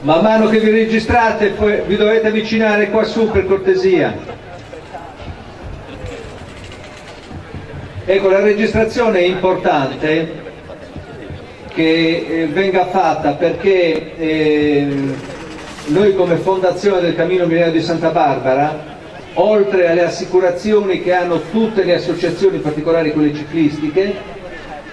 Man mano che vi registrate poi vi dovete avvicinare qua su per cortesia. Ecco, la registrazione è importante che venga fatta perché noi come Fondazione del Cammino Millenario di Santa Barbara, oltre alle assicurazioni che hanno tutte le associazioni, in particolare quelle ciclistiche,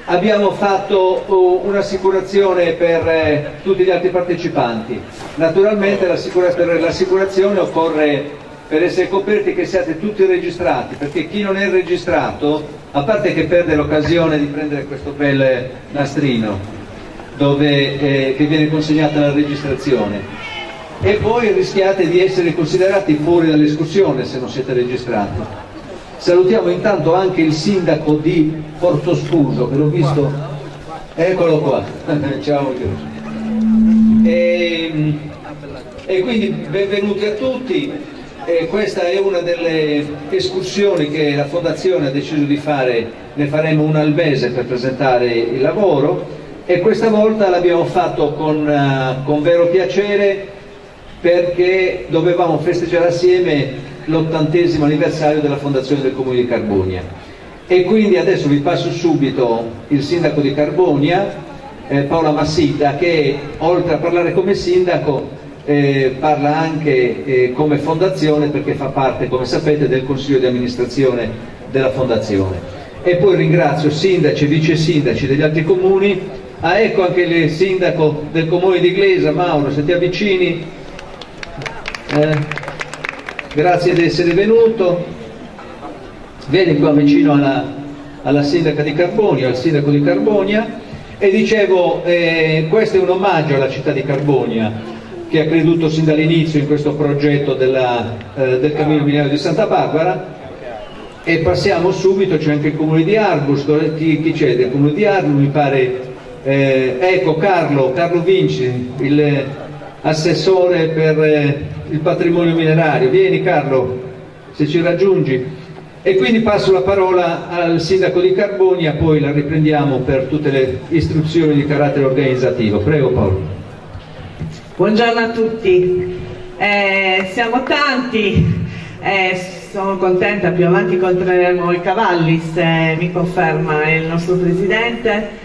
abbiamo fatto un'assicurazione per tutti gli altri partecipanti. Naturalmente per l'assicurazione occorre, per essere coperti, che siate tutti registrati, perché chi non è registrato, a parte che perde l'occasione di prendere questo bel nastrino che viene consegnato alla registrazione, e poi rischiate di essere considerati fuori dall'escursione se non siete registrati. Salutiamo intanto anche il sindaco di Portoscuso, che l'ho visto, eccolo qua. Ciao. E quindi benvenuti a tutti. Questa è una delle escursioni che la Fondazione ha deciso di fare, ne faremo una al mese per presentare il lavoro, e questa volta l'abbiamo fatto con vero piacere, perché dovevamo festeggiare assieme l'80° anniversario della fondazione del Comune di Carbonia. E quindi adesso vi passo subito il sindaco di Carbonia, Paola Massita, che oltre a parlare come sindaco parla anche come fondazione, perché fa parte, come sapete, del consiglio di amministrazione della fondazione. E poi ringrazio sindaci e vice sindaci degli altri comuni. Ecco anche il sindaco del comune di Glesa, Mauro, se ti avvicini. Grazie di essere venuto. Vieni qua vicino alla sindaca di Carbonia, al sindaco di Carbonia. E dicevo, questo è un omaggio alla città di Carbonia, che ha creduto sin dall'inizio in questo progetto del Cammino Millenario di Santa Barbara. E passiamo subito, c'è anche il comune di Arbus. Chi c'è del comune di Arbus? Mi pare, ecco Carlo Vinci, il assessore per il patrimonio minerario. Vieni Carlo, se ci raggiungi. E quindi passo la parola al sindaco di Carbonia, poi la riprendiamo per tutte le istruzioni di carattere organizzativo. Prego Paolo. Buongiorno a tutti, siamo tanti, sono contenta, più avanti incontreremo i cavalli, se mi conferma il nostro presidente.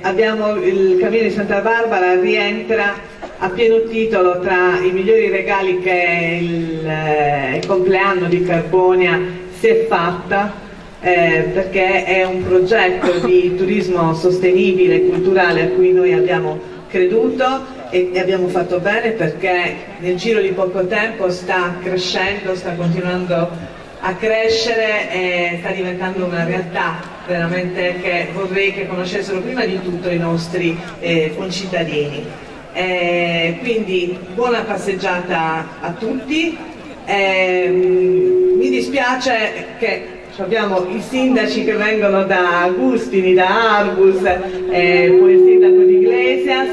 Abbiamo il Cammino di Santa Barbara, rientra a pieno titolo tra i migliori regali che il compleanno di Carbonia si è fatta, perché è un progetto di turismo sostenibile e culturale a cui noi abbiamo creduto e abbiamo fatto bene, perché nel giro di poco tempo sta crescendo, sta continuando a crescere e sta diventando una realtà veramente che vorrei che conoscessero prima di tutto i nostri concittadini. Quindi buona passeggiata a tutti. Mi dispiace che abbiamo i sindaci che vengono da Agustini, da Arbus, poi il sindaco di Iglesias,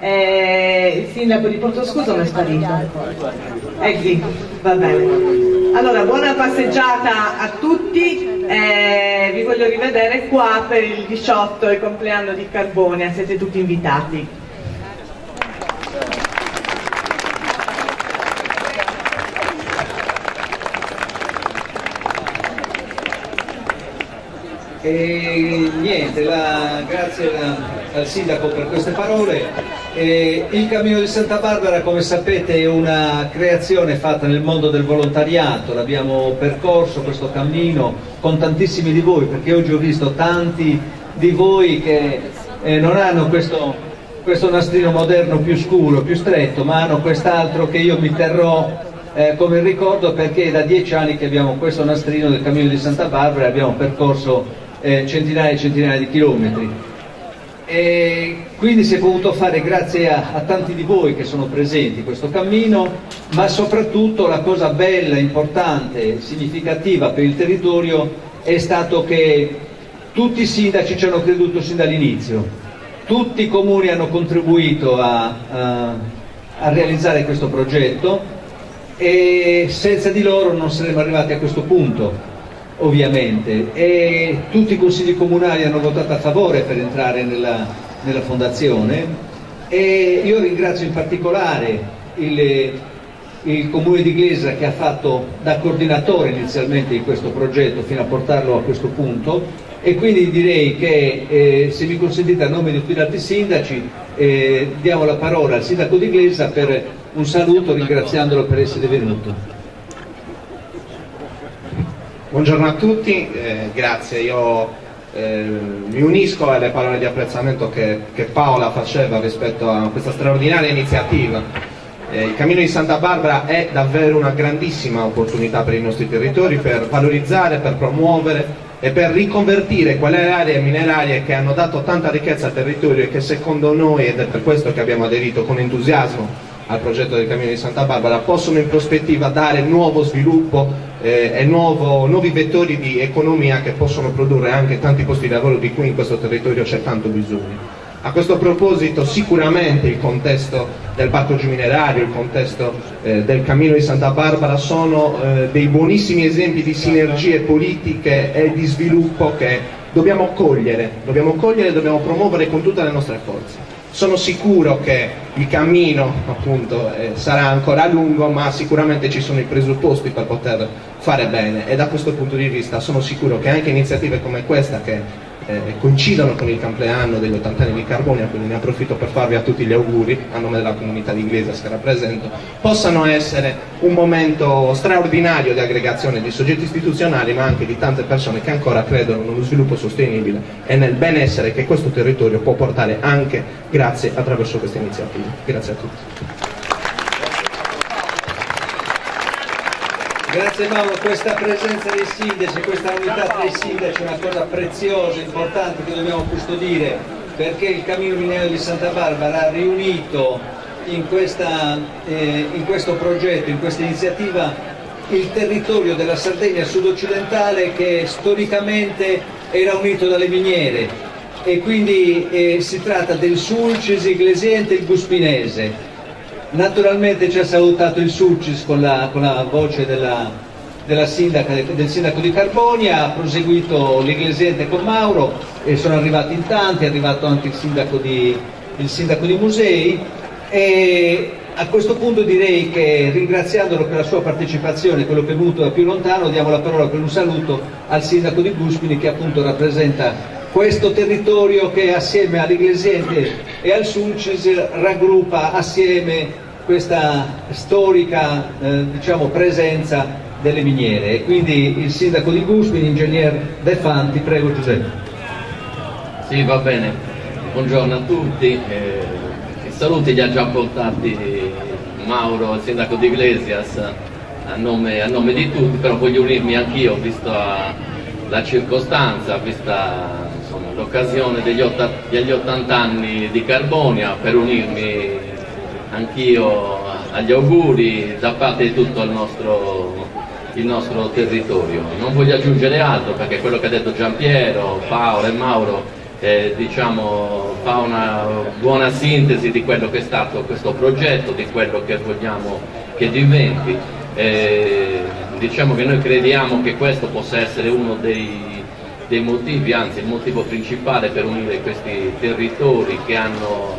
il sindaco di Portoscuso è sparito. Sì, va bene. Allora, buona passeggiata a tutti, vi voglio rivedere qua per il 18, il compleanno di Carbonia, siete tutti invitati. E niente, grazie al sindaco per queste parole. Il Cammino di Santa Barbara, come sapete, è una creazione fatta nel mondo del volontariato. L'abbiamo percorso questo cammino con tantissimi di voi, perché oggi ho visto tanti di voi che non hanno questo nastrino moderno più scuro, più stretto, ma hanno quest'altro che io mi terrò come ricordo, perché è da 10 anni che abbiamo questo nastrino del Cammino di Santa Barbara e abbiamo percorso centinaia e centinaia di chilometri, e quindi si è potuto fare grazie a tanti di voi che sono presenti questo cammino, ma soprattutto la cosa bella, importante, significativa per il territorio è stato che tutti i sindaci ci hanno creduto sin dall'inizio, tutti i comuni hanno contribuito a realizzare questo progetto, e senza di loro non saremmo arrivati a questo punto, ovviamente, e tutti i consigli comunali hanno votato a favore per entrare nella fondazione, E io ringrazio in particolare il Comune di Glesa, che ha fatto da coordinatore inizialmente di questo progetto fino a portarlo a questo punto, e quindi direi che se mi consentite, a nome di tutti gli altri sindaci, diamo la parola al sindaco di Glesa per un saluto, ringraziandolo per essere venuto. Buongiorno a tutti, grazie. Io mi unisco alle parole di apprezzamento che Paola faceva rispetto a questa straordinaria iniziativa. Il Cammino di Santa Barbara è davvero una grandissima opportunità per i nostri territori, per valorizzare, per promuovere e per riconvertire quelle aree minerarie che hanno dato tanta ricchezza al territorio e che secondo noi, ed è per questo che abbiamo aderito con entusiasmo al progetto del Cammino di Santa Barbara, possono in prospettiva dare nuovo sviluppo e nuovi vettori di economia che possono produrre anche tanti posti di lavoro di cui in questo territorio c'è tanto bisogno. A questo proposito sicuramente il contesto del Parco Giuminerario, il contesto del Cammino di Santa Barbara sono dei buonissimi esempi di sinergie politiche e di sviluppo che dobbiamo cogliere e dobbiamo promuovere con tutte le nostre forze. Sono sicuro che il cammino appunto sarà ancora lungo, ma sicuramente ci sono i presupposti per poter fare bene, e da questo punto di vista sono sicuro che anche iniziative come questa, che coincidono con il compleanno degli 80 anni di Carbonia, quindi ne approfitto per farvi a tutti gli auguri a nome della comunità di Iglesias che rappresento, possano essere un momento straordinario di aggregazione di soggetti istituzionali, ma anche di tante persone che ancora credono nello sviluppo sostenibile e nel benessere che questo territorio può portare anche grazie attraverso queste iniziative. Grazie a tutti. Grazie Mauro, questa presenza dei sindaci, questa unità tra i sindaci è una cosa preziosa, importante, che dobbiamo custodire, perché il Cammino Minerario di Santa Barbara ha riunito in questo progetto, in questa iniziativa, il territorio della Sardegna sud-occidentale, che storicamente era unito dalle miniere, e quindi si tratta del Sulcis, Iglesiente e il Guspinese. Naturalmente ci ha salutato il Sulcis con la voce del sindaco di Carbonia, ha proseguito l'Iglesiente con Mauro, e sono arrivati in tanti, è arrivato anche il sindaco di Musei, e a questo punto direi che, ringraziandolo per la sua partecipazione, quello che è venuto da più lontano, diamo la parola per un saluto al sindaco di Guspini, che appunto rappresenta questo territorio che assieme all'Iglesiente e al Sulcis raggruppa assieme questa storica presenza delle miniere. E quindi il sindaco di Guspini, ingegner De Fanti. Prego Giuseppe. Sì, va bene, buongiorno a tutti, i saluti li ha già portati Mauro, il sindaco di Iglesias, a nome di tutti, però voglio unirmi anch'io, vista la circostanza, vista l'occasione degli 80 anni di Carbonia, per unirmi anch'io agli auguri da parte di tutto il nostro territorio. Non voglio aggiungere altro, perché quello che ha detto Giampiero, Paolo e Mauro fa una buona sintesi di quello che è stato questo progetto, di quello che vogliamo che diventi. Diciamo che noi crediamo che questo possa essere uno dei motivi, anzi il motivo principale per unire questi territori che hanno,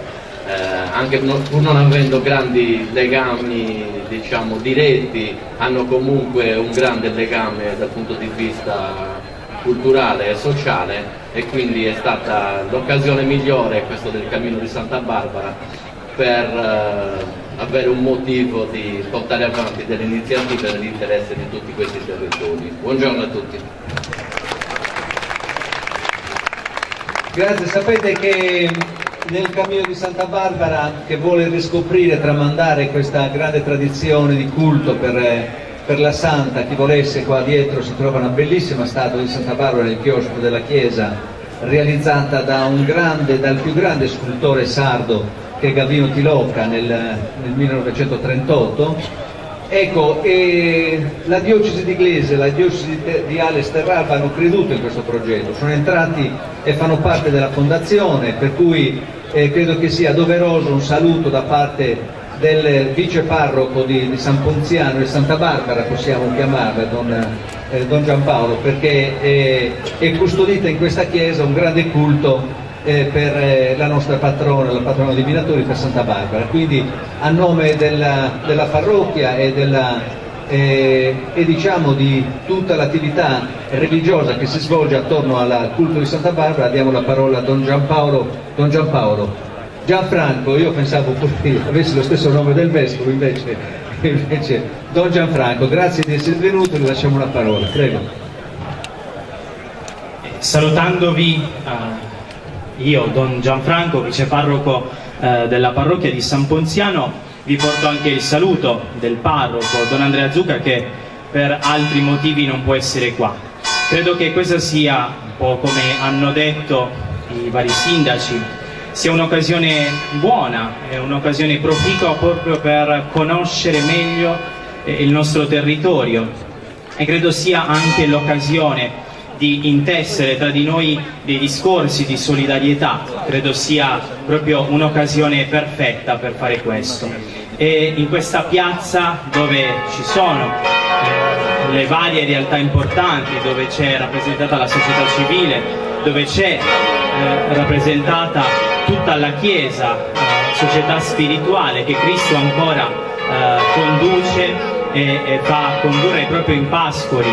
anche pur non avendo grandi legami diretti, hanno comunque un grande legame dal punto di vista culturale e sociale, e quindi è stata l'occasione migliore, questo del Cammino di Santa Barbara, per avere un motivo di portare avanti delle iniziative nell'interesse di tutti questi territori. Buongiorno a tutti. Grazie, sapete che nel Cammino di Santa Barbara, che vuole riscoprire e tramandare questa grande tradizione di culto per la Santa, chi volesse, qua dietro si trova una bellissima statua di Santa Barbara nel chiosco della chiesa, realizzata dal più grande scultore sardo, che è Gavino Tiloca, nel 1938. Ecco, la diocesi di Iglesias e la diocesi di Ales Terralba hanno creduto in questo progetto, sono entrati e fanno parte della fondazione, per cui credo che sia doveroso un saluto da parte del viceparroco di San Ponziano e Santa Barbara, possiamo chiamarla, don Giampaolo, perché è custodita in questa chiesa un grande culto per la nostra patrona, la patrona dei minatori, per Santa Barbara. Quindi a nome della parrocchia e diciamo di tutta l'attività religiosa che si svolge attorno al culto di Santa Barbara, diamo la parola a Don Gianpaolo. Gianfranco, io pensavo pure avessi lo stesso nome del vescovo, invece Don Gianfranco, grazie di essere venuto, le lasciamo la parola, prego. Salutandovi, io, Don Gianfranco, viceparroco della parrocchia di San Ponziano, vi porto anche il saluto del parroco, Don Andrea Zucca, che per altri motivi non può essere qua. Credo che questa sia, un po' come hanno detto i vari sindaci, sia un'occasione buona, è un'occasione proficua proprio per conoscere meglio il nostro territorio, e credo sia anche l'occasione di intessere tra di noi dei discorsi di solidarietà. Credo sia proprio un'occasione perfetta per fare questo. E in questa piazza, dove ci sono le varie realtà importanti, dove c'è rappresentata la società civile, dove c'è rappresentata tutta la Chiesa, società spirituale che Cristo ancora conduce e fa condurre proprio in pascoli,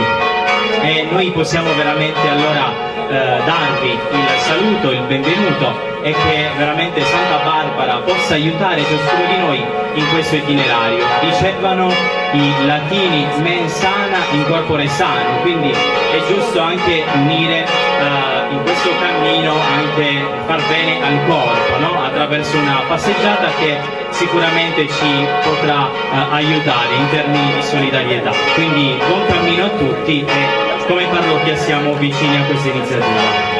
e noi possiamo veramente allora darvi il saluto, il benvenuto, e che veramente Santa Barbara possa aiutare ciascuno di noi in questo itinerario. Dicevano i latini mens sana in corpore sano, quindi è giusto anche unire in questo cammino, anche far bene al corpo, no? Attraverso una passeggiata che sicuramente ci potrà aiutare in termini di solidarietà. Quindi buon cammino a tutti, e come parrocchia siamo vicini a questa iniziativa.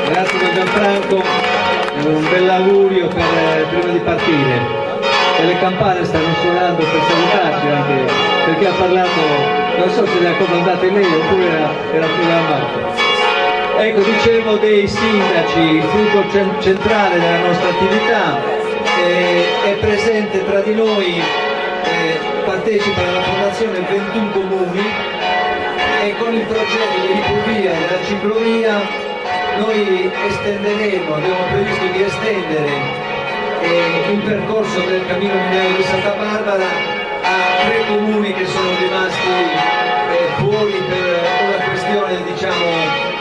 Grazie Don Gianfranco, un bell'augurio prima di partire. E le campane stanno suonando per salutarci, anche perché ha parlato, non so se le ha comandate lei oppure era programmato. Ecco, dicevo dei sindaci, il fulcro centrale della nostra attività, è presente tra di noi, partecipano alla fondazione 21 comuni, e con il progetto di ripulvia della ciclovia noi estenderemo, abbiamo previsto di estendere il percorso del cammino minerario di Santa Barbara a 3 comuni che sono rimasti fuori per una questione, diciamo,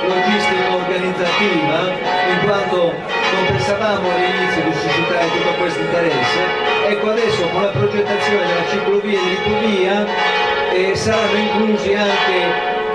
logistica organizzativa, in quanto non pensavamo all'inizio di suscitare tutto questo interesse. Ecco, adesso con la progettazione della ciclovia e di ripulvia saranno inclusi anche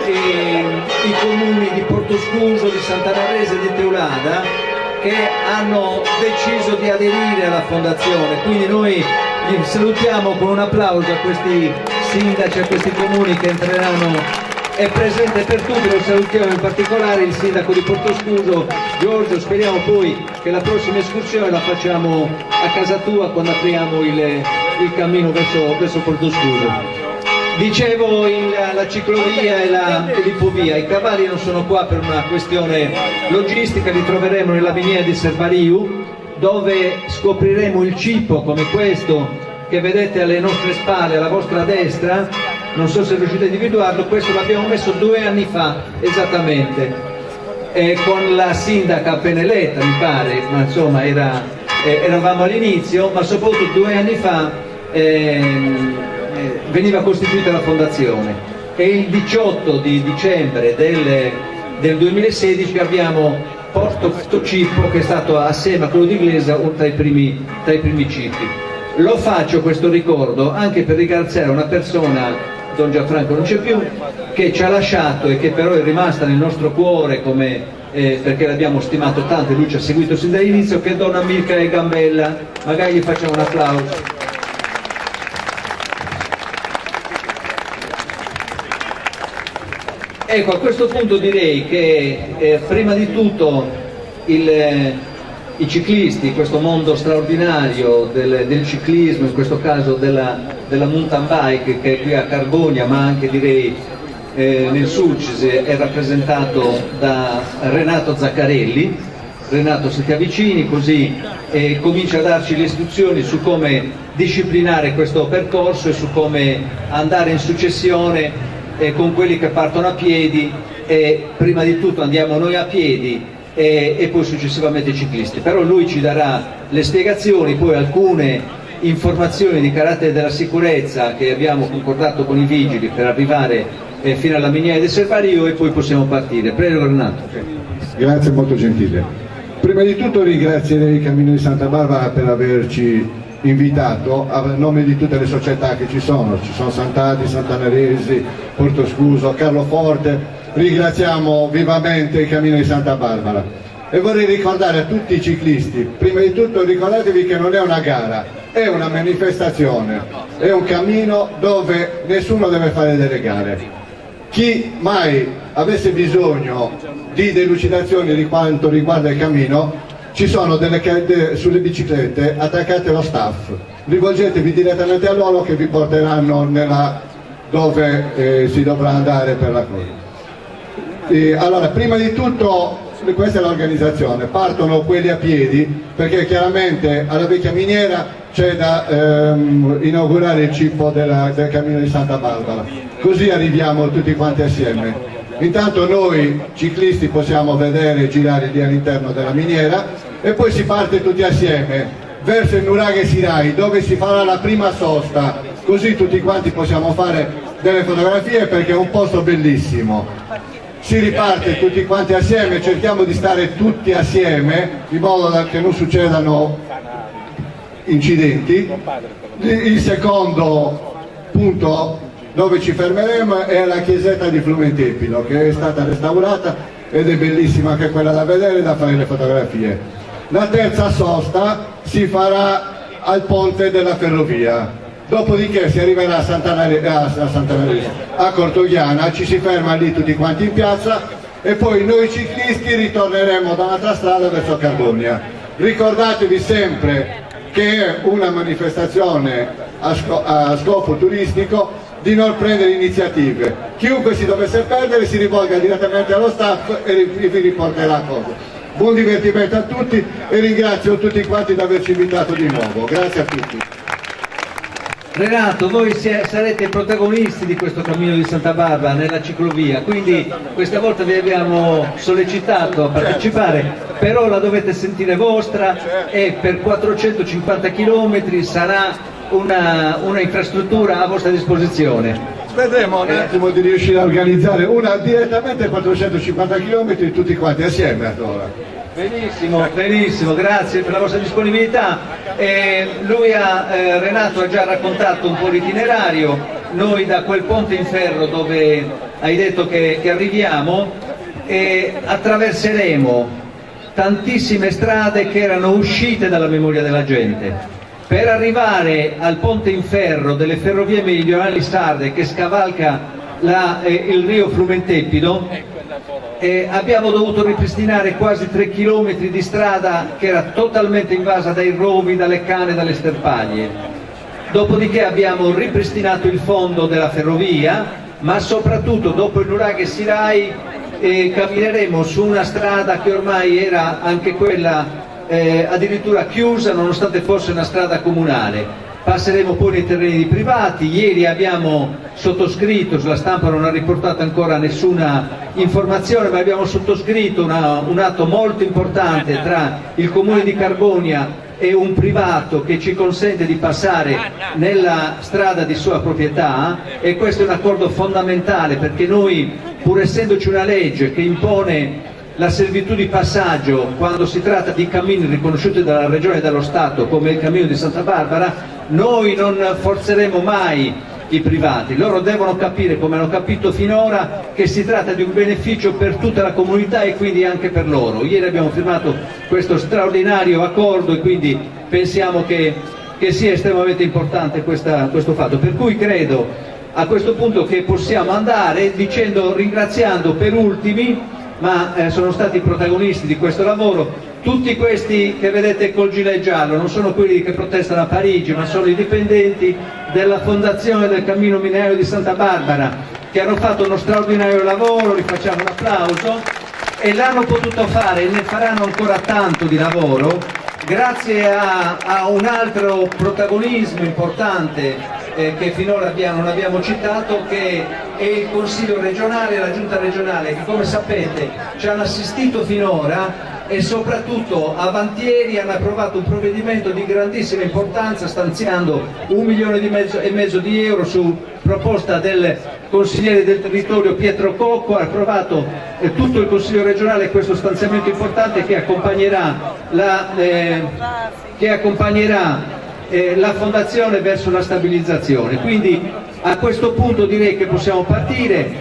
i comuni di Portoscuso, di Sant'Anarese e di Teulada, che hanno deciso di aderire alla fondazione. Quindi noi li salutiamo con un applauso a questi sindaci, a questi comuni che entreranno. È presente per tutti, lo salutiamo in particolare il sindaco di Portoscuso, Giorgio. Speriamo poi che la prossima escursione la facciamo a casa tua, quando apriamo il cammino verso Portoscuso. Dicevo, la ciclovia e l'ipovia, i cavalli non sono qua per una questione logistica, li troveremo nella miniera di Servariu, dove scopriremo il cippo come questo che vedete alle nostre spalle, alla vostra destra. Non so se riuscite a individuarlo, questo l'abbiamo messo 2 anni fa esattamente, con la sindaca appena eletta mi pare, ma insomma eravamo all'inizio, ma soprattutto 2 anni fa veniva costituita la fondazione, e il 18 di dicembre del 2016 abbiamo posto questo cippo, che è stato assieme a quello di Iglesias uno tra i primi cippi. Lo faccio questo ricordo anche per ringraziare una persona, Don Gianfranco non c'è più, che ci ha lasciato e che però è rimasta nel nostro cuore perché l'abbiamo stimato tanto e lui ci ha seguito sin dall'inizio, che è Don Amilcare Gambella. Magari gli facciamo un applauso. Ecco, a questo punto direi che prima di tutto i ciclisti, questo mondo straordinario del ciclismo, in questo caso della mountain bike, che è qui a Carbonia, ma anche direi nel Sulcis, è rappresentato da Renato Zaccarelli. Renato, se ti avvicini così comincia a darci le istruzioni su come disciplinare questo percorso e su come andare in successione con quelli che partono a piedi e prima di tutto andiamo noi a piedi e poi successivamente i ciclisti. Però lui ci darà le spiegazioni, poi alcune informazioni di carattere della sicurezza che abbiamo concordato con i vigili per arrivare fino alla miniera di Servario, e poi possiamo partire. Prego Renato. Grazie, molto gentile. Prima di tutto ringrazierei il Cammino di Santa Barbara per averci invitato a nome di tutte le società che ci sono Sant'Adi, Sant'Anaresi, Portoscuso, Carloforte. Ringraziamo vivamente il Cammino di Santa Barbara e vorrei ricordare a tutti i ciclisti, prima di tutto ricordatevi che non è una gara, è una manifestazione, è un cammino dove nessuno deve fare delle gare. Chi mai avesse bisogno di delucidazioni di quanto riguarda il cammino, ci sono sulle biciclette attaccate allo staff, rivolgetevi direttamente a loro che vi porteranno dove si dovrà andare per la cosa. Allora, prima di tutto, questa è l'organizzazione, partono quelli a piedi perché chiaramente alla vecchia miniera c'è da inaugurare il cippo del Cammino di Santa Barbara, così arriviamo tutti quanti assieme. Intanto noi ciclisti possiamo vedere e girare lì all'interno della miniera e poi si parte tutti assieme verso il Nuraghe Sirai, dove si farà la prima sosta, così tutti quanti possiamo fare delle fotografie perché è un posto bellissimo. Si riparte tutti quanti assieme, cerchiamo di stare tutti assieme in modo che non succedano incidenti. Il secondo punto dove ci fermeremo è la chiesetta di Flumentepido, che è stata restaurata ed è bellissima anche quella da vedere e da fare le fotografie. La terza sosta si farà al ponte della ferrovia. Dopodiché si arriverà a Cortogliana, ci si ferma lì tutti quanti in piazza e poi noi ciclisti ritorneremo da un'altra strada verso Carbonia. Ricordatevi sempre che è una manifestazione a scopo turistico, di non prendere iniziative. Chiunque si dovesse perdere si rivolga direttamente allo staff e vi riporterà cose. Buon divertimento a tutti e ringrazio tutti quanti di averci invitato di nuovo. Grazie a tutti. Renato, voi sarete protagonisti di questo Cammino di Santa Barbara nella ciclovia, quindi questa volta vi abbiamo sollecitato a partecipare, però la dovete sentire vostra e per 450 km sarà una infrastruttura a vostra disposizione. Vedremo un attimo di riuscire a organizzare una direttamente 450 km tutti quanti assieme allora. Benissimo, benissimo, grazie per la vostra disponibilità. Renato ha già raccontato un po' l'itinerario. Noi da quel ponte in ferro dove hai detto che arriviamo attraverseremo tantissime strade che erano uscite dalla memoria della gente. Per arrivare al ponte in ferro delle ferrovie meridionali sarde che scavalca il rio Flumentepido, abbiamo dovuto ripristinare quasi 3 km di strada che era totalmente invasa dai rovi, dalle cane, dalle sterpaglie. Dopodiché abbiamo ripristinato il fondo della ferrovia, ma soprattutto dopo il Nuraghe Sirai cammineremo su una strada che ormai era anche quella addirittura chiusa nonostante fosse una strada comunale. Passeremo poi nei terreni di privati. Ieri abbiamo sottoscritto, sulla stampa non ha riportato ancora nessuna informazione, ma abbiamo sottoscritto un atto molto importante tra il Comune di Carbonia e un privato che ci consente di passare nella strada di sua proprietà, e questo è un accordo fondamentale perché noi, pur essendoci una legge che impone la servitù di passaggio quando si tratta di cammini riconosciuti dalla Regione e dallo Stato come il Cammino di Santa Barbara, noi non forzeremo mai i privati. Loro devono capire, come hanno capito finora, che si tratta di un beneficio per tutta la comunità e quindi anche per loro. Ieri abbiamo firmato questo straordinario accordo e quindi pensiamo che sia estremamente importante questo fatto, per cui credo a questo punto che possiamo andare ringraziando per ultimi, ma sono stati protagonisti di questo lavoro, tutti questi che vedete col gilet giallo. Non sono quelli che protestano a Parigi, ma sono i dipendenti della Fondazione del Cammino Minerario di Santa Barbara, che hanno fatto uno straordinario lavoro, gli facciamo un applauso, e l'hanno potuto fare e ne faranno ancora tanto di lavoro grazie a un altro protagonismo importante che finora non abbiamo citato, che è il Consiglio regionale e la Giunta regionale, che come sapete ci hanno assistito finora e soprattutto avantieri hanno approvato un provvedimento di grandissima importanza, stanziando 1,5 milioni di euro su proposta del consigliere del territorio Pietro Cocco. Ha approvato tutto il Consiglio regionale questo stanziamento importante che accompagnerà la fondazione verso la stabilizzazione. Quindi a questo punto direi che possiamo partire,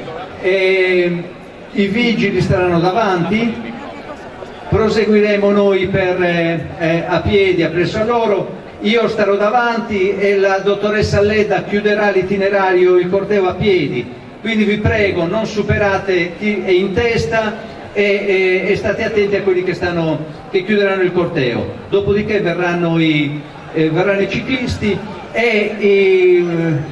i vigili staranno davanti, proseguiremo noi a piedi appresso a loro, io starò davanti e la dottoressa Ledda chiuderà l'itinerario, il corteo a piedi, quindi vi prego non superate chi è in testa e state attenti a quelli che chiuderanno il corteo. Dopodiché verranno i ciclisti e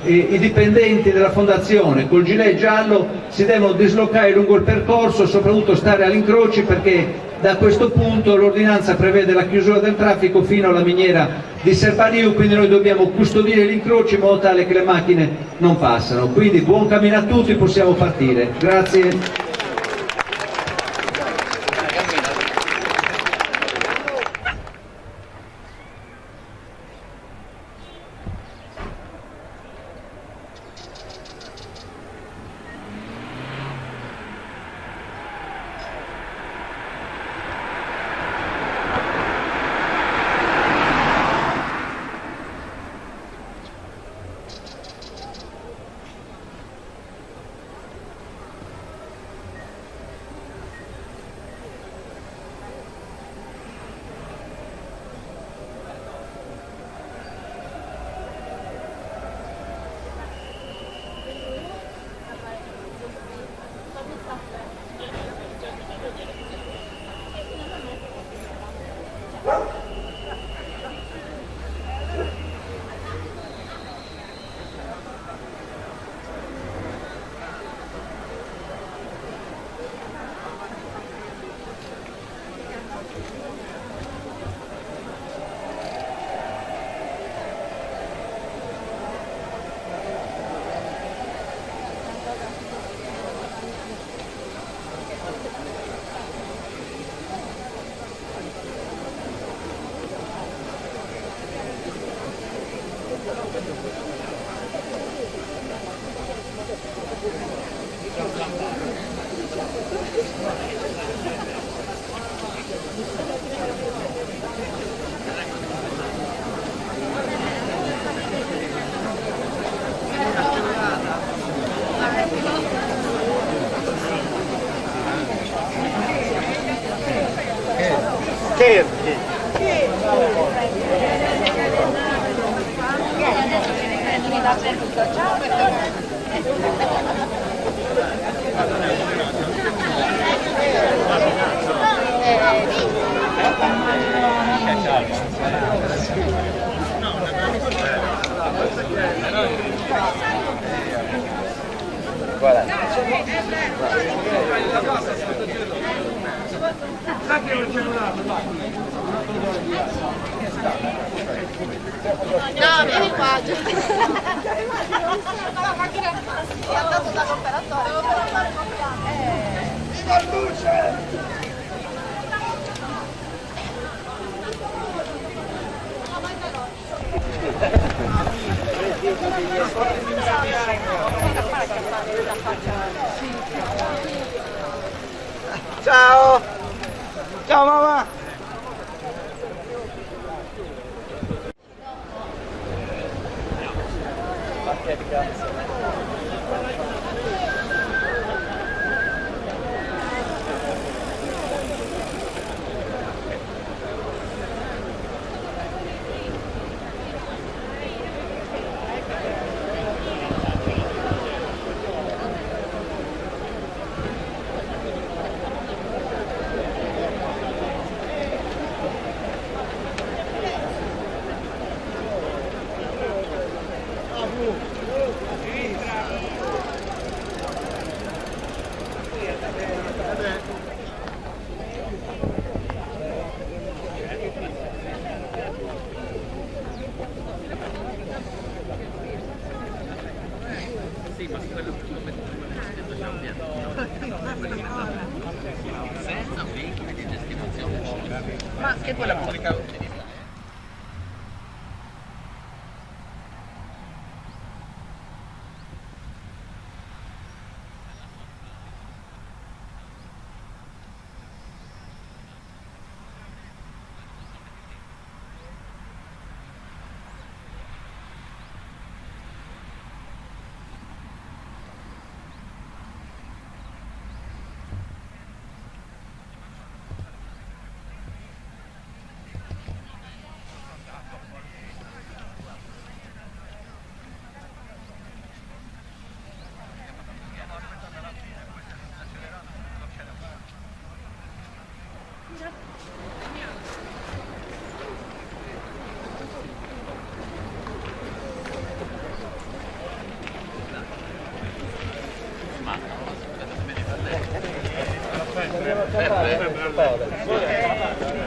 i dipendenti della fondazione col gilet giallo si devono dislocare lungo il percorso, soprattutto stare agli incroci, perché da questo punto l'ordinanza prevede la chiusura del traffico fino alla miniera di Serpaniu, quindi noi dobbiamo custodire gli incroci in modo tale che le macchine non passano. Quindi buon cammino a tutti, possiamo partire. Grazie. No, vieni qua, giusto. La macchina è andato dall'operatore. Viva luce! Ciao! Ciao mamma! senza vincoli di destinazione. Ma che quella pubblica utilità?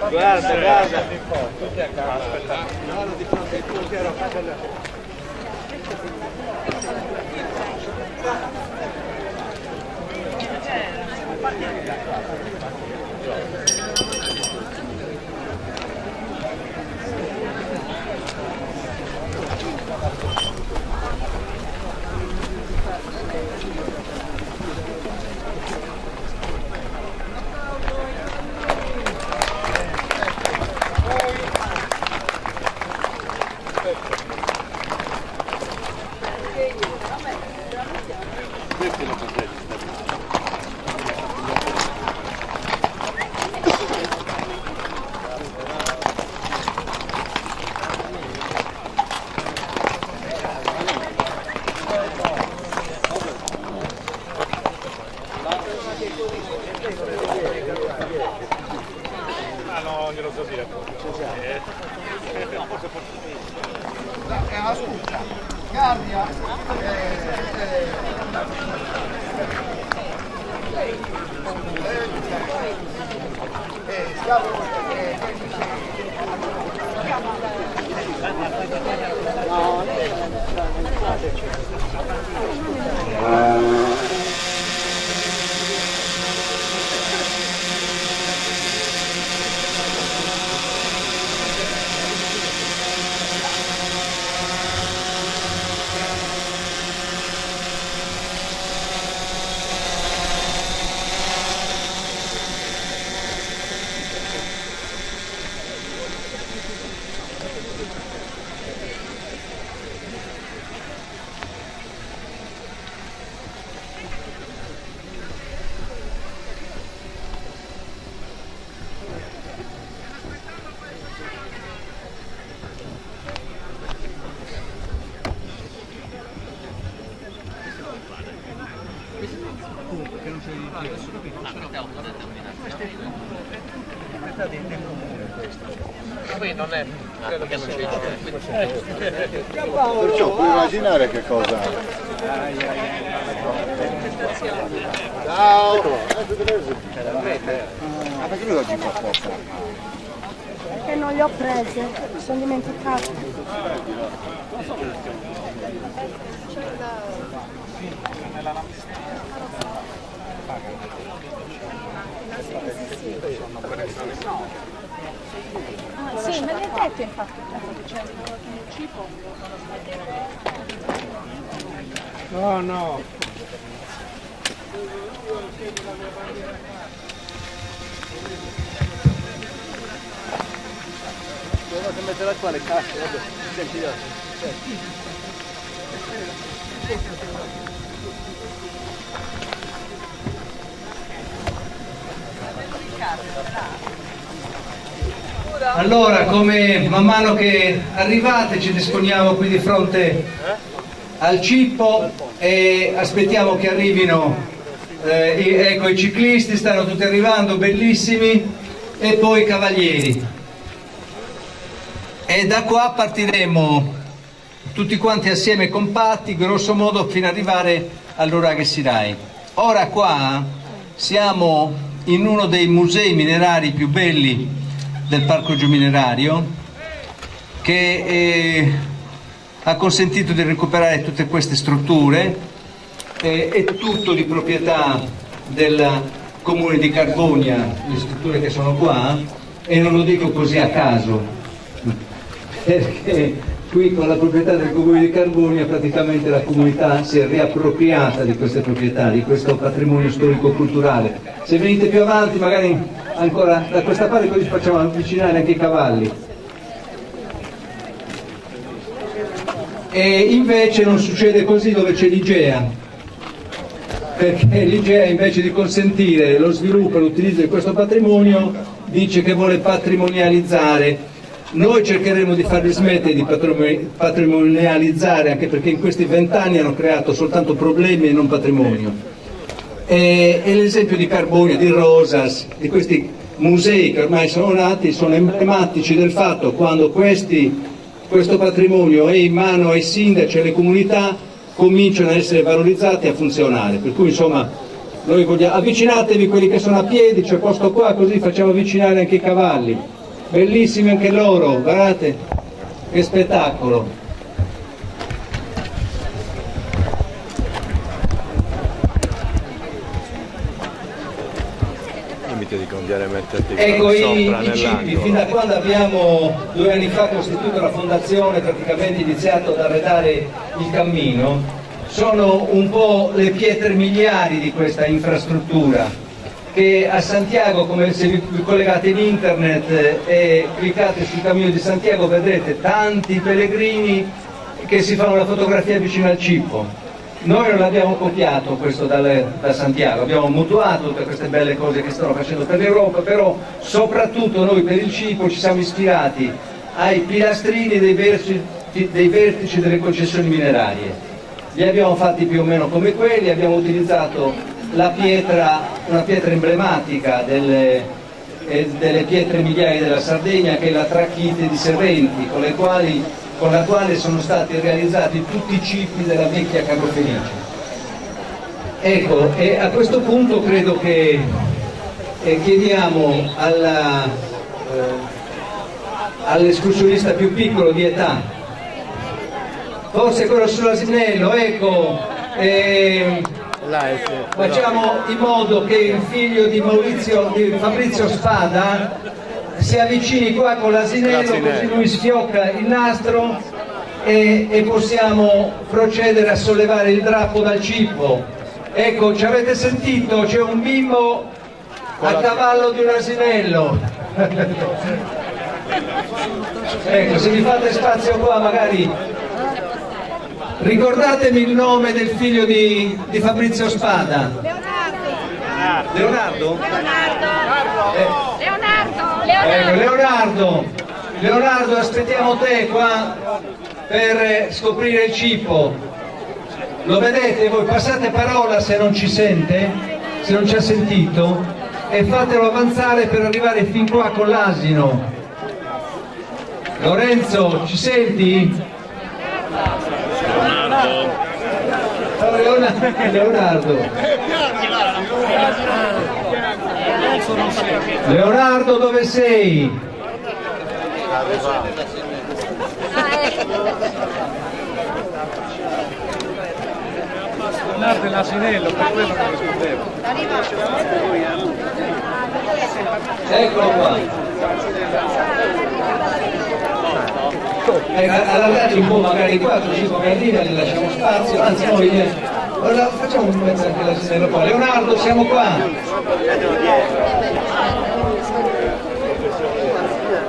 Guarda, guarda, tutti a casa. Aspetta, no, di fronte al tuo chiaro. Ah no, glielo so dire. È una scusa. Guardia. Qui non è, credo che non c'è. Perciò puoi immaginare che cosa. Ciao! Ma perché lui oggi fa poco? Perché non le ho prese, mi sono dimenticate. Ah, sì, me l'hai detto infatti che c'è il cibo. No, no. Dovete mettere qua le casse, vabbè, senti io. Allora, come man mano che arrivate ci disponiamo qui di fronte al cippo e aspettiamo che arrivino, ecco i ciclisti stanno tutti arrivando, bellissimi, e poi i cavalieri. E da qua partiremo tutti quanti assieme compatti, grosso modo, fino ad arrivare all'Uraghe Sinai. Ora qua siamo in uno dei musei minerari più belli del Parco Geominerario, che ha consentito di recuperare tutte queste strutture è tutto di proprietà del comune di Carbonia, le strutture che sono qua, e non lo dico così a caso, perché qui con la proprietà del comune di Carbonia praticamente la comunità si è riappropriata di queste proprietà, di questo patrimonio storico-culturale. Se venite più avanti magari ancora da questa parte, così facciamo avvicinare anche i cavalli. E invece non succede così dove c'è l'Igea, perché l'Igea invece di consentire lo sviluppo e l'utilizzo di questo patrimonio dice che vuole patrimonializzare. Noi cercheremo di farli smettere di patrimonializzare, anche perché in questi 20 anni hanno creato soltanto problemi e non patrimonio. E l'esempio di Carbonia, di Rosas, di questi musei che ormai sono nati, sono emblematici del fatto quando questo patrimonio è in mano ai sindaci e alle comunità, cominciano a essere valorizzati e a funzionare. Per cui insomma noi vogliamo, avvicinatevi quelli che sono a piedi, c'è posto qua, così facciamo avvicinare anche i cavalli. Bellissimi anche loro, guardate che spettacolo. Ecco i cibi, fin da quando abbiamo 2 anni fa costituito la fondazione, praticamente iniziato ad arredare il cammino, sono un po' le pietre miliari di questa infrastruttura, che a Santiago, come se vi collegate in internet e cliccate sul cammino di Santiago, vedrete tanti pellegrini che si fanno la fotografia vicino al Cippo. Noi non l'abbiamo copiato questo da Santiago, abbiamo mutuato tutte queste belle cose che stanno facendo per l'Europa, però soprattutto noi per il Cippo ci siamo ispirati ai pilastrini dei vertici delle concessioni minerarie. Li abbiamo fatti più o meno come quelli, abbiamo utilizzato una pietra emblematica delle pietre miliari della Sardegna, che è la trachite di Serventi, con la quale sono stati realizzati tutti i cibi della vecchia Carlo Felice. Ecco, e a questo punto credo che chiediamo all'escursionista più piccolo di età, forse quello sull'asinello, ecco, facciamo in modo che il figlio di Fabrizio Spada si avvicini qua con l'asinello, così lui sfiocca il nastro e possiamo procedere a sollevare il drappo dal cippo. Ecco, ci avete sentito? C'è un bimbo a cavallo di un asinello. Ecco, se mi fate spazio qua magari ricordatemi il nome del figlio di Fabrizio Spada. Leonardo? Leonardo, aspettiamo te qua per scoprire il cippo. Lo vedete voi? Passate parola se non ci sente, se non ci ha sentito, e fatelo avanzare per arrivare fin qua con l'asino. Lorenzo, ci senti? Leonardo, dove sei? Leonardo è l'asinello, per quello che rispondevo. Eccolo qua. Allargate un po' magari qua, così come arriva, gli lasciamo spazio, anzi noi facciamo un pezzo anche l'asinello qua. Leonardo, siamo qua.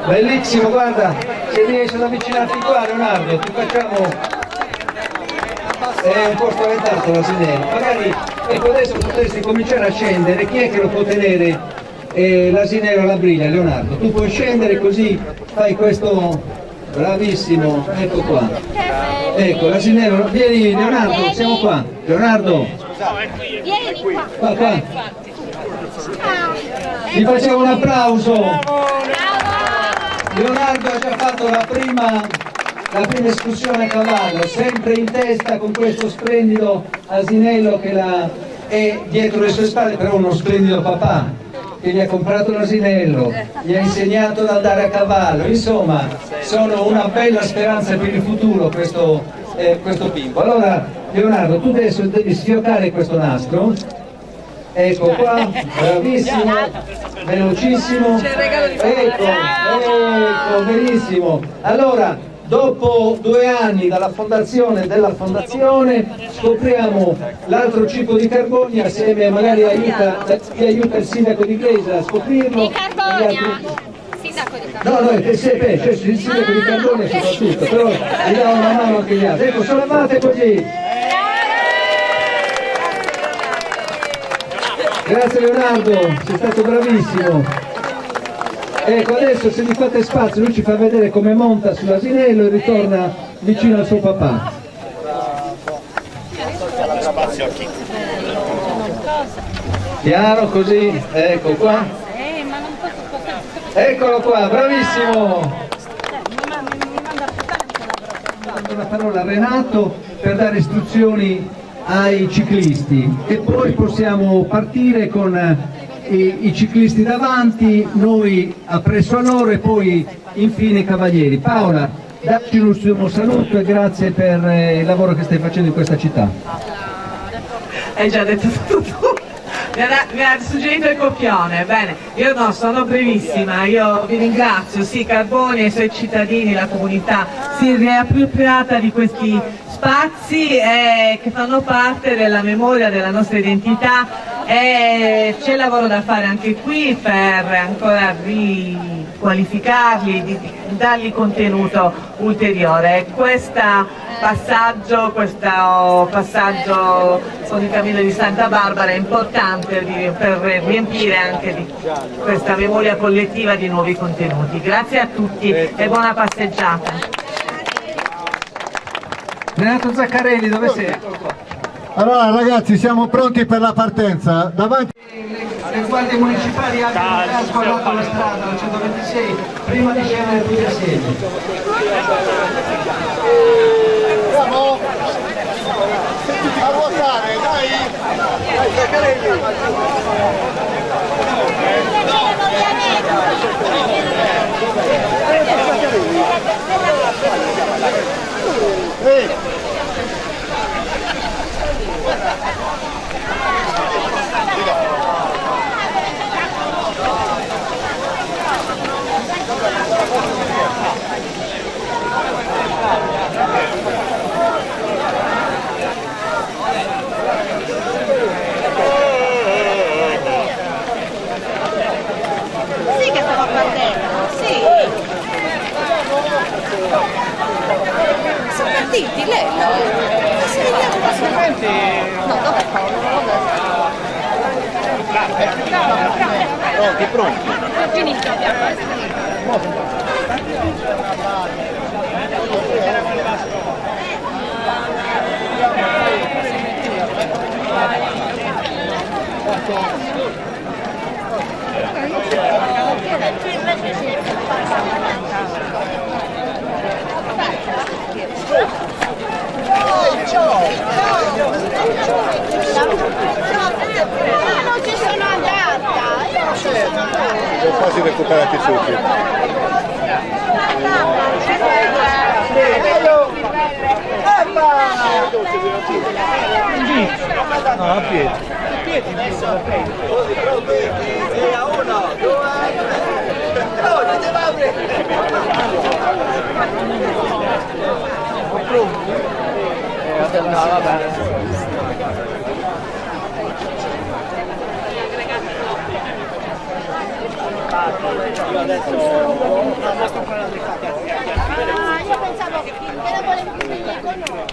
Bellissimo, guarda, se riesci ad avvicinarti qua, Leonardo, ti facciamo... È un po' spaventato l'asinello. Magari, ecco, adesso potresti cominciare a scendere. Chi è che lo può tenere l'asinello alla briglia? Leonardo, tu puoi scendere così fai questo... Bravissimo, ecco qua. Ecco, l'asinello, vieni Leonardo, siamo qua. Leonardo, Vieni qua, qua. Gli facciamo un applauso. Leonardo ha già fatto la prima escursione a cavallo, sempre in testa con questo splendido asinello che è dietro le sue spalle, però uno splendido papà che gli ha comprato l'asinello, gli ha insegnato ad andare a cavallo, insomma sono una bella speranza per il futuro questo bimbo. Allora Leonardo, tu adesso devi sfioccare questo nastro. Ecco qua, bravissimo, velocissimo. Ecco, benissimo. Allora, dopo 2 anni dalla fondazione della fondazione, scopriamo l'altro ciclo di Carbonia, assieme magari ti aiuta il sindaco di Iglesias a scoprirlo. Di Carbonia. Sindaco di Carbonia. No, il sindaco di Carbonia soprattutto, però gli dà una mano anche gli altri. Ecco, sollevate così. Grazie Leonardo, sei stato bravissimo. Ecco, adesso se gli fate spazio, lui ci fa vedere come monta sull'asinello e ritorna vicino al suo papà. Piano così, ecco qua. Eccolo qua, bravissimo. La parola a Renato per dare istruzioni ai ciclisti e poi possiamo partire con i ciclisti davanti, noi appresso a loro e poi infine i cavalieri. Paola, dacci un ultimo saluto e grazie per il lavoro che stai facendo in questa città. Hai già detto tutto. Mi ha suggerito il copione. Bene, io no, sono brevissima, io vi ringrazio, sì, Carbonia e i suoi cittadini, la comunità si è riappropriata di questi spazi che fanno parte della memoria della nostra identità e c'è lavoro da fare anche qui per ancora riqualificarli, dargli contenuto ulteriore. Questo passaggio con il Cammino di Santa Barbara è importante per riempire anche di questa memoria collettiva di nuovi contenuti. Grazie a tutti e buona passeggiata. Renato Zaccarelli, dove sei? Allora ragazzi, siamo pronti per la partenza. Davanti le guardie municipali abbiano il casco all'otto la strada, la 126, prima di scendere tutti assieme. Andiamo a ruotare, dai! Zaccarelli! Sì che stavo partendo, sì. Sono partiti, Lello? No, dov'è Paolo? Pronti, pronti. Finito, non ci sono andata. Sono quasi recuperati tutti. No, a piedi. A piedi. Io pensavo che ne volevi venire con noi.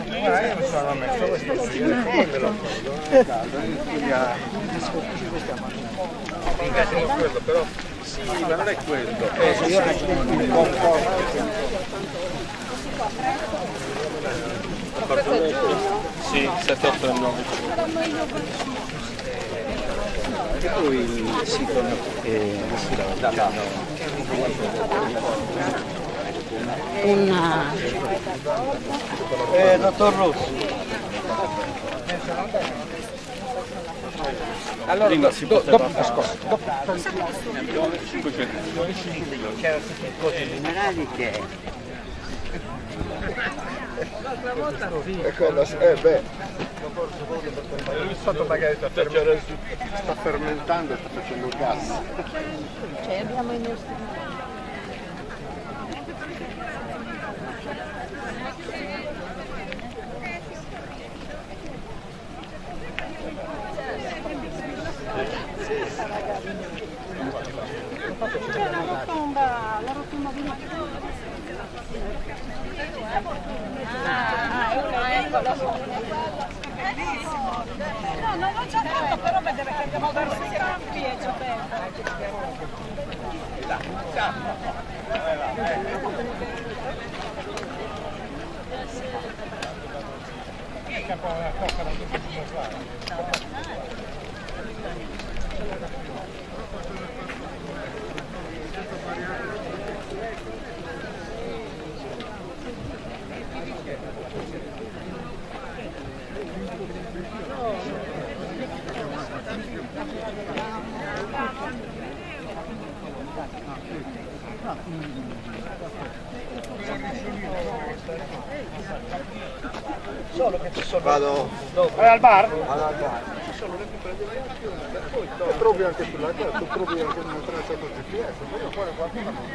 Io mi sono messo questo qui, poi me lo caldo, quello però sì, ma non è quello. Sì, 7, 8 e 9. E poi il sito dottor Rossi. Allora, dopo c'erano tutte cose generali che il fatto magari sta fermentando e sta facendo gas. Cioè abbiamo i nostri. C'è la rotonda di ecco la no, non c'è tanto, però vedere che andiamo verso i campi e c'è Solo che ci sono. Vado al bar? Vado al bar. Ci sono le poi trovi anche sulla carta, trovi anche una traccia per GPS, poi io fuori qualcosa non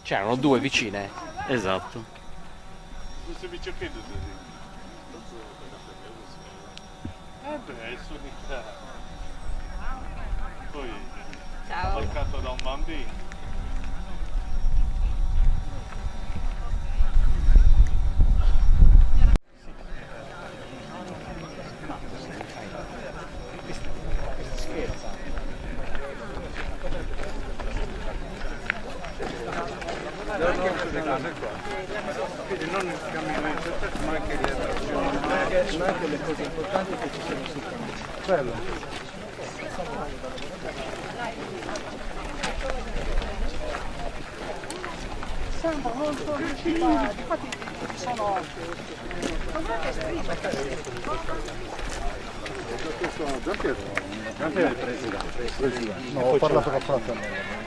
C'erano due vicine. Esatto. Poi Ciao. toccato da un bambino. Quindi non il camminamento, ma anche le attrazioni, ma anche le cose importanti che ci sono sul cammino. Quello. Sembra molto riuscita, infatti sono Giampiero è il presidente. No, ho parlato con Francesco.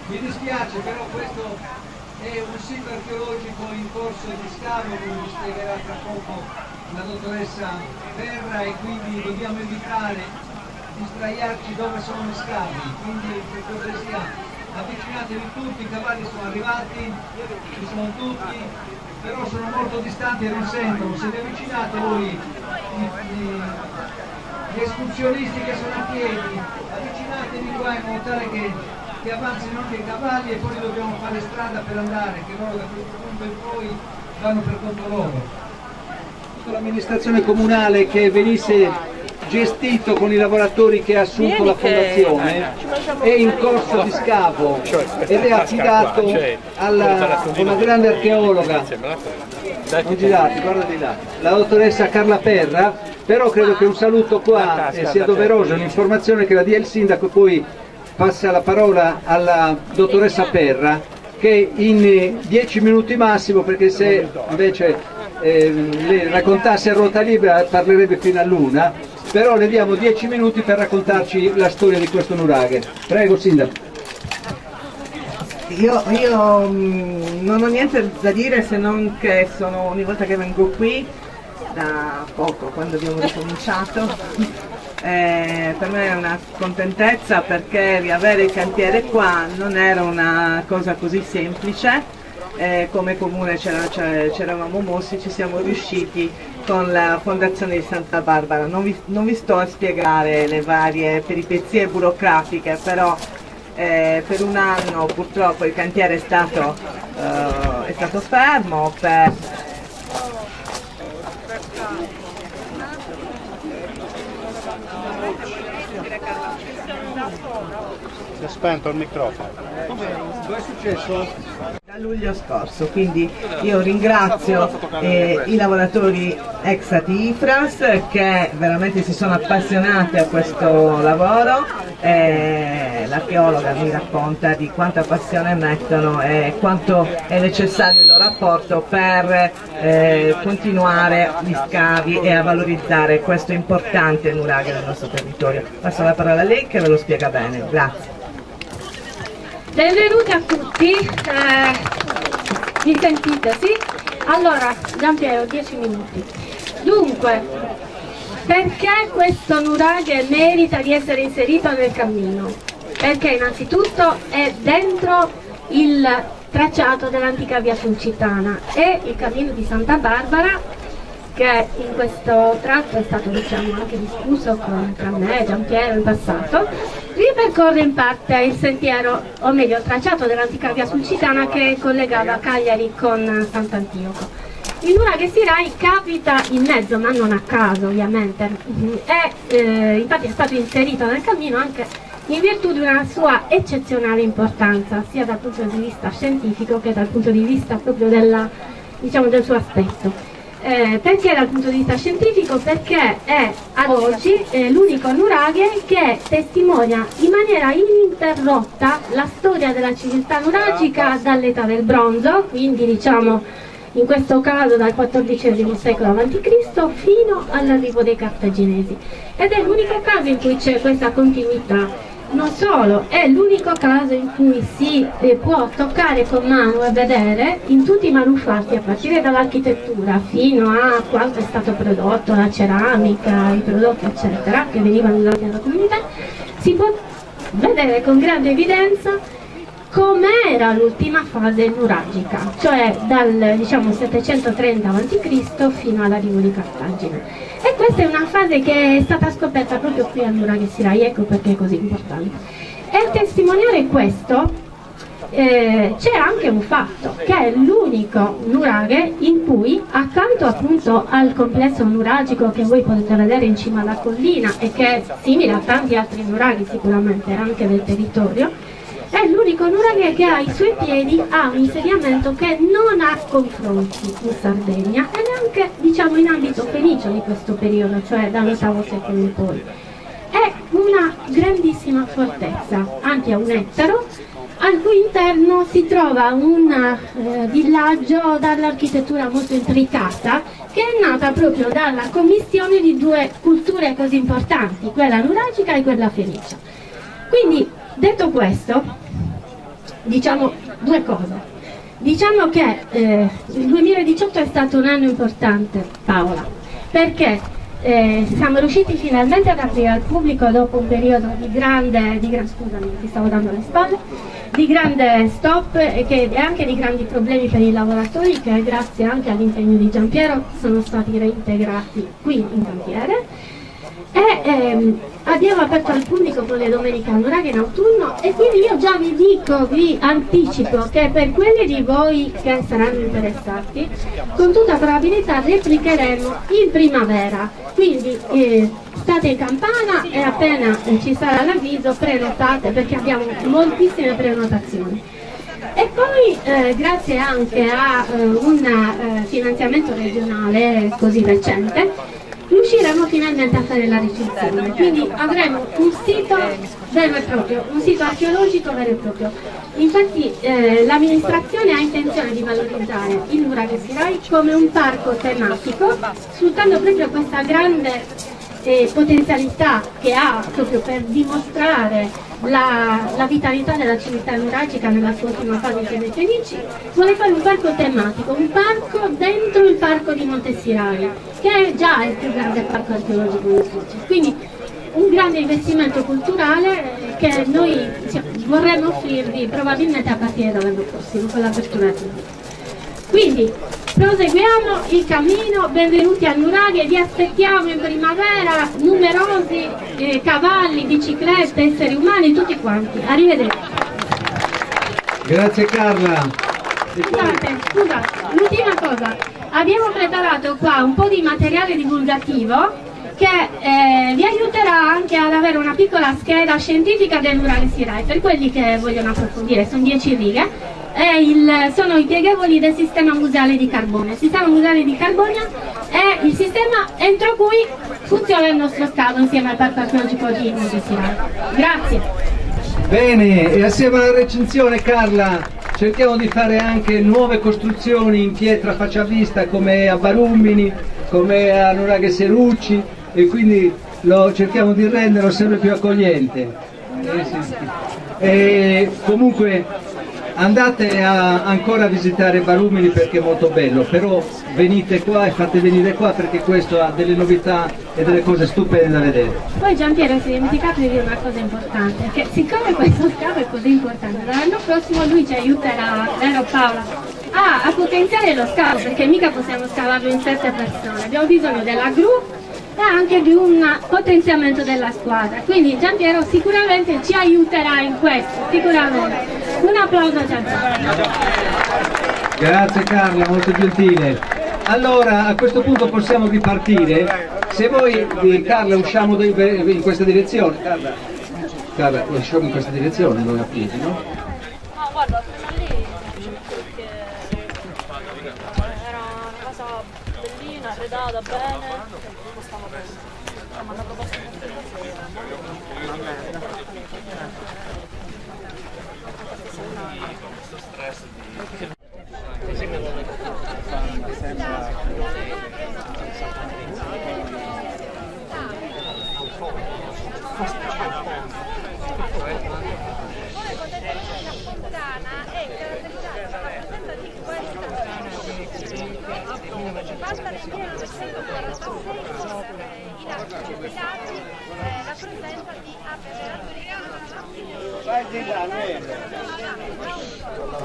Mi dispiace, però questo è un sito archeologico in corso di scavo, come vi spiegherà tra poco la dottoressa Perra, e quindi dobbiamo evitare di sdraiarci dove sono gli scavi, quindi per cortesia avvicinatevi tutti, i cavalli sono arrivati, ci sono tutti, però sono molto distanti e non sentono. Se vi avvicinate voi, gli escursionisti che sono a piedi, avvicinatevi qua in modo tale che avanzino anche i cavalli, e poi dobbiamo fare strada per andare, che loro da questo punto in poi vanno per conto loro. L'amministrazione comunale che venisse gestito con i lavoratori che ha assunto la fondazione è in corso di scavo ed è affidato alla una grande archeologa, non girati, guarda di là, la dottoressa Carla Perra. Però credo che un saluto qua sia doveroso, un'informazione che la dia il sindaco, poi passa la parola alla dottoressa Perra, che in 10 minuti massimo, perché se invece le raccontasse a ruota libera parlerebbe fino all'una, però le diamo 10 minuti per raccontarci la storia di questo nuraghe. Prego sindaco. Io non ho niente da dire, se non che sono ogni volta che vengo qui, da poco, quando abbiamo ricominciato, per me è una contentezza, perché riavere il cantiere qua non era una cosa così semplice. Come comune c'eravamo mossi, ci siamo riusciti con la fondazione di Santa Barbara. Non vi sto a spiegare le varie peripezie burocratiche, però per un anno purtroppo il cantiere è stato fermo per Si è spento il microfono. Cosa è successo? Da luglio scorso, quindi io ringrazio i lavoratori ex Atifras che veramente si sono appassionati a questo lavoro, la archeologa mi racconta di quanta passione mettono e quanto è necessario il loro apporto per continuare gli scavi e a valorizzare questo importante nuraghe nel nostro territorio. Passo la parola a lei che ve lo spiega bene. Grazie. Benvenuti a tutti, mi sentite, sì? Allora, Giampiero, 10 minuti. Dunque, perché questo nuraghe merita di essere inserito nel cammino? Perché innanzitutto è dentro il tracciato dell'antica via Sulcitana e il cammino di Santa Barbara, che in questo tratto è stato anche discusso tra me e Giampiero in passato, ripercorre in parte il sentiero, o meglio il tracciato dell'antica via Sulcitana che collegava Cagliari con Sant'Antioco. Il nuraghe Sirai capita in mezzo, ma non a caso ovviamente, e infatti è stato inserito nel cammino anche in virtù di una sua eccezionale importanza, sia dal punto di vista scientifico che dal punto di vista proprio del suo aspetto. Perché dal punto di vista scientifico? Perché è ad oggi l'unico nuraghe che testimonia in maniera ininterrotta la storia della civiltà nuragica dall'età del bronzo, quindi in questo caso dal XIV secolo a.C. fino all'arrivo dei cartaginesi. Ed è l'unico caso in cui c'è questa continuità. Non solo, è l'unico caso in cui si può toccare con mano e vedere in tutti i manufatti, a partire dall'architettura fino a quanto è stato prodotto, la ceramica, i prodotti eccetera, che venivano usati nella comunità, si può vedere con grande evidenza com'era l'ultima fase nuragica, cioè dal 730 a.C. fino all'arrivo di Cartagine. E questa è una fase che è stata scoperta proprio qui al nuraghe Sirai, ecco perché è così importante. E a testimoniare questo c'è anche un fatto, che è l'unico nuraghe in cui, accanto appunto al complesso nuragico che voi potete vedere in cima alla collina e che è simile a tanti altri nuraghi sicuramente anche del territorio, è l'unico nuraghe che ha ai suoi piedi un insediamento che non ha confronti in Sardegna e neanche in ambito fenicio di questo periodo, cioè dall'VIII secolo in poi. È una grandissima fortezza, anche a un ettaro, al cui interno si trova un villaggio dall'architettura molto intricata che è nata proprio dalla commistione di due culture così importanti, quella nuragica e quella fenicia. Quindi, detto questo, diciamo due cose. Diciamo che il 2018 è stato un anno importante, Paola, perché siamo riusciti finalmente ad aprire al pubblico dopo un periodo di grande scusami, ti stavo dando le spalle, di grande stop e anche di grandi problemi per i lavoratori che grazie anche all'impegno di Giampiero sono stati reintegrati qui in cantiere. E abbiamo aperto al pubblico con le domeniche al nuraghe in autunno e quindi io già vi anticipo che per quelli di voi che saranno interessati con tutta probabilità replicheremo in primavera, quindi state in campana e appena ci sarà l'avviso prenotate perché abbiamo moltissime prenotazioni. E poi grazie anche a un finanziamento regionale così recente riusciremo finalmente a fare la recinzione, quindi avremo un sito vero e proprio, un sito archeologico vero e proprio. Infatti l'amministrazione ha intenzione di valorizzare il nuraghe Sirai come un parco tematico, sfruttando proprio questa grande potenzialità che ha proprio per dimostrare la vitalità della civiltà nuragica nella sua ultima fase insieme ai Fenici. Vuole fare un parco tematico, un parco dentro il parco di Monte Sirai, che è già il più grande parco archeologico in Svizzera. Quindi un grande investimento culturale che noi vorremmo offrirvi probabilmente a partire dall'anno prossimo con l'apertura del pubblico. Quindi proseguiamo il cammino, benvenuti a nuraghe, vi aspettiamo in primavera, numerosi cavalli, biciclette, esseri umani, tutti quanti. Arrivederci. Grazie Carla. Scusate, l'ultima cosa, abbiamo preparato qua un po' di materiale divulgativo che vi aiuterà anche ad avere una piccola scheda scientifica del nuraghe Sirai, per quelli che vogliono approfondire, sono 10 righe. Sono i pieghevoli del sistema museale di Carbonia. Il sistema museale di Carbonia è il sistema entro cui funziona il nostro scavo insieme al parco archeologico di Monte Sirai. Grazie. Bene, e assieme alla recinzione, Carla, cerchiamo di fare anche nuove costruzioni in pietra facciavista come a Barumini, come a Nuraghe Serucci, e quindi lo cerchiamo di renderlo sempre più accogliente. E comunque andate ancora a visitare Barumini perché è molto bello, però venite qua e fate venire qua perché questo ha delle novità e delle cose stupende da vedere. Poi Giampiero si è dimenticato di dire una cosa importante, che siccome questo scavo è così importante, l'anno prossimo lui ci aiuterà, vero Paola, a potenziare lo scavo, perché mica possiamo scavarlo in 7 persone, abbiamo bisogno della gru e anche di un potenziamento della squadra, quindi Giampiero sicuramente ci aiuterà in questo, sicuramente. Un applauso a Giampiero. Grazie Carla, molto gentile. Allora a questo punto possiamo ripartire, se voi Carla usciamo in questa direzione, Carla usciamo in questa direzione noi a piedi, no? No, guarda, lì perché era una cosa bellina, arredata bene, costava bene. Mi hanno proposto Vai di là,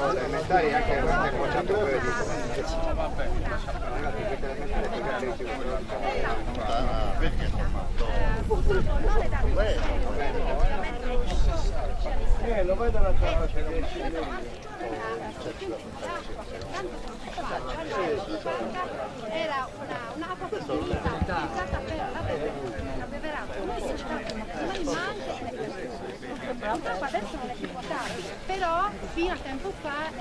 elementari anche il bocciatore lo vedo dall'altra parte. Era un'acqua utilizzata per l'abbeverata. Noi si cercavano purtroppo adesso non è più potabile, però fino a tempo fa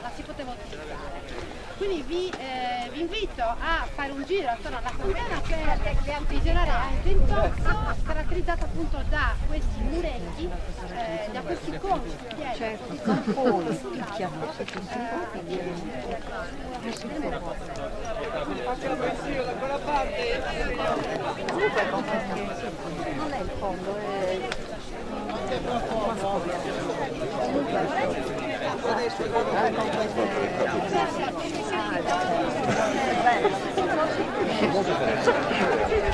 la si poteva utilizzare. Quindi vi invito a fare un giro attorno alla caverna per visionare anche il pozzo, caratterizzato appunto da questi muretti, da questi conci di pietra, non è il fondo, è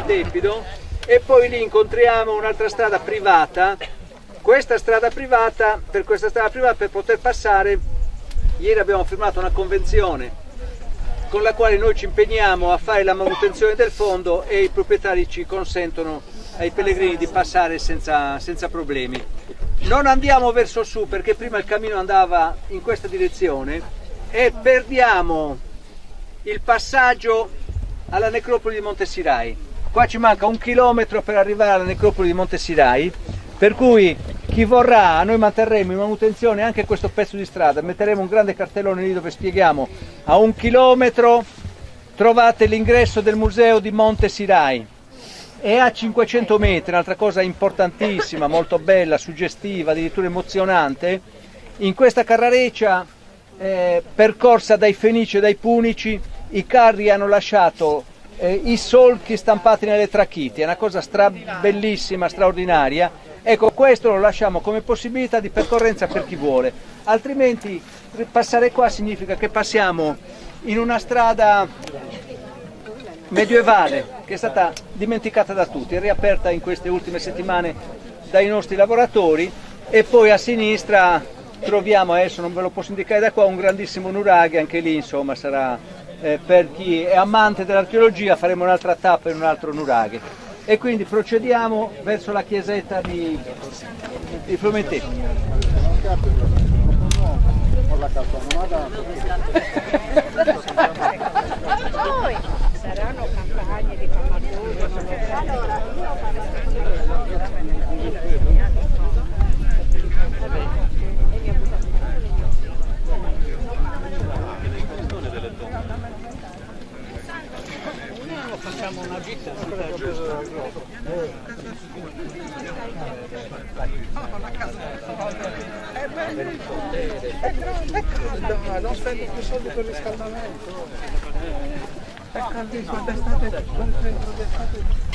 Tepido, e poi lì incontriamo un'altra strada privata. Questa strada privata, per poter passare, ieri abbiamo firmato una convenzione con la quale noi ci impegniamo a fare la manutenzione del fondo e i proprietari ci consentono ai pellegrini di passare senza problemi. Non andiamo verso su perché prima il cammino andava in questa direzione e perdiamo il passaggio alla necropoli di Monte Sirai. Qua ci manca 1 chilometro per arrivare alla necropoli di Monte Sirai, per cui chi vorrà, noi manterremo in manutenzione anche questo pezzo di strada, metteremo un grande cartellone lì dove spieghiamo: a 1 chilometro trovate l'ingresso del museo di Monte Sirai, e a 500 metri, un'altra cosa importantissima, molto bella, suggestiva, addirittura emozionante, in questa carrareccia percorsa dai Fenici e dai Punici, i carri hanno lasciato i solchi stampati nelle trachiti, è una cosa bellissima, straordinaria. Ecco, questo lo lasciamo come possibilità di percorrenza per chi vuole, altrimenti passare qua significa che passiamo in una strada medievale che è stata dimenticata da tutti, è riaperta in queste ultime settimane dai nostri lavoratori, e poi a sinistra troviamo, adesso non ve lo posso indicare da qua, un grandissimo nuraghe, anche lì insomma sarà per chi è amante dell'archeologia, faremo un'altra tappa in un altro nuraghe, e quindi procediamo verso la chiesetta di Fromentè. poi saranno campagne di facciamo una gita. No, non spendo più soldi per riscaldamento. È caldissimo, d'estate, non prendo d'estate.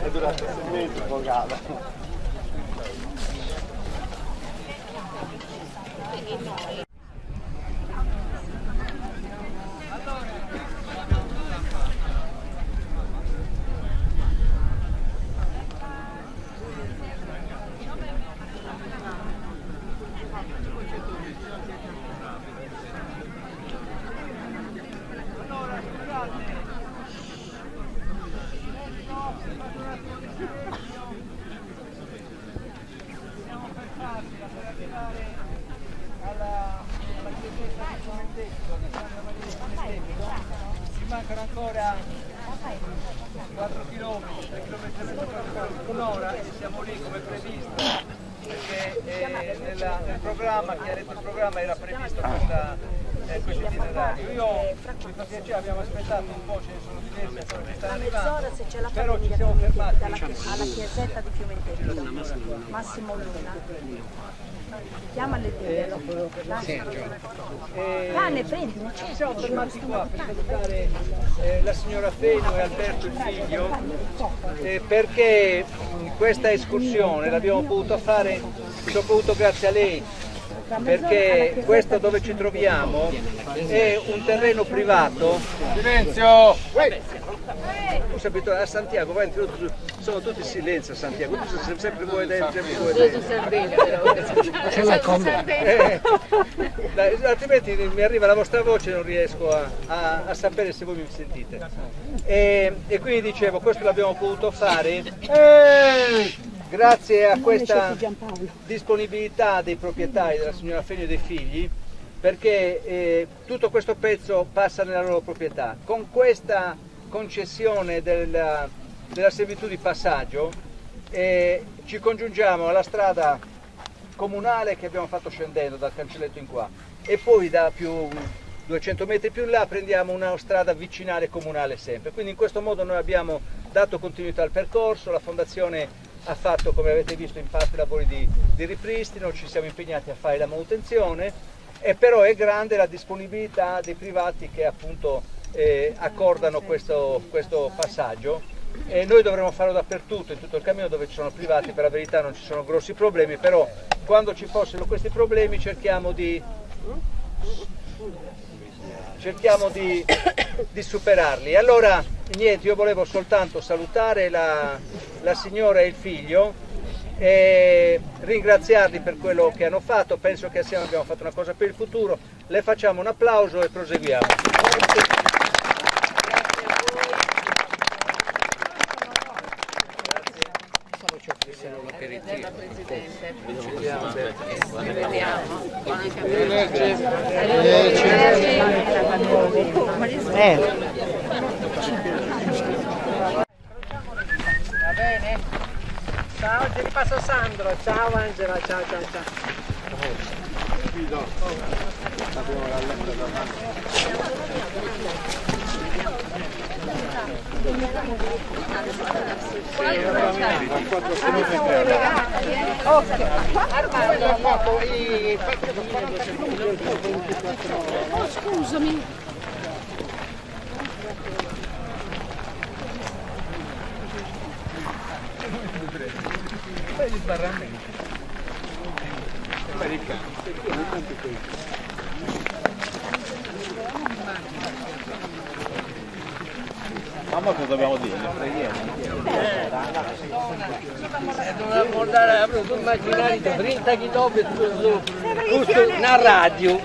È durato 6 mesi, pogata. Mancano ancora 4 km, 3 km un'ora e siamo lì come previsto, perché nel programma, chi ha letto il programma, era previsto questo itinerario. Io mi fa piacere, abbiamo aspettato un po', ce ne sono diversi ancora che stanno arrivando, però ci siamo fermati alla chiesetta di Fiumetello, Massimo Luna. Chiamale ne prendi, ci siamo fermati qua per salutare la signora Feno e Alberto il figlio, perché questa escursione l'abbiamo potuta fare soprattutto grazie a lei, perché questo dove ci troviamo è un terreno privato. Silenzio! Tu sei abituato a Santiago, sono tutti in silenzio a Santiago, tu sei sempre voi dentro, altrimenti mi arriva la vostra voce e non riesco a sapere se voi mi sentite. E quindi dicevo, questo l'abbiamo potuto fare grazie a questa disponibilità dei proprietari, della signora Feno e dei figli, perché tutto questo pezzo passa nella loro proprietà. Con questa concessione della servitù di passaggio ci congiungiamo alla strada comunale che abbiamo fatto scendendo dal cancelletto in qua, e poi da più 200 metri più in là prendiamo una strada vicinale comunale sempre. Quindi in questo modo noi abbiamo dato continuità al percorso, la fondazione ha fatto, come avete visto, in parte lavori di ripristino, ci siamo impegnati a fare la manutenzione, e però è grande la disponibilità dei privati che appunto accordano questo passaggio, e noi dovremo farlo dappertutto, in tutto il cammino dove ci sono privati. Per la verità non ci sono grossi problemi, però quando ci fossero questi problemi cerchiamo di superarli. Allora niente, io volevo soltanto salutare la signora e il figlio e ringraziarli per quello che hanno fatto. Penso che assieme abbiamo fatto una cosa per il futuro. Le facciamo un applauso e proseguiamo. Va bene? Ciao, ti ripasso Sandro. Ciao Angela, ciao ciao ciao. Scusami. Fai gli sbarramenti. Mamma, cosa dobbiamo dire? Dobbiamo andare a immaginare 30 km na radio.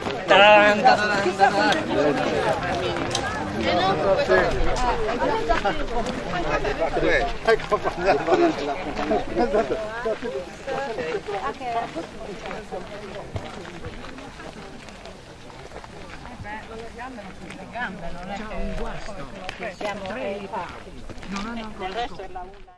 Siamo del resto è la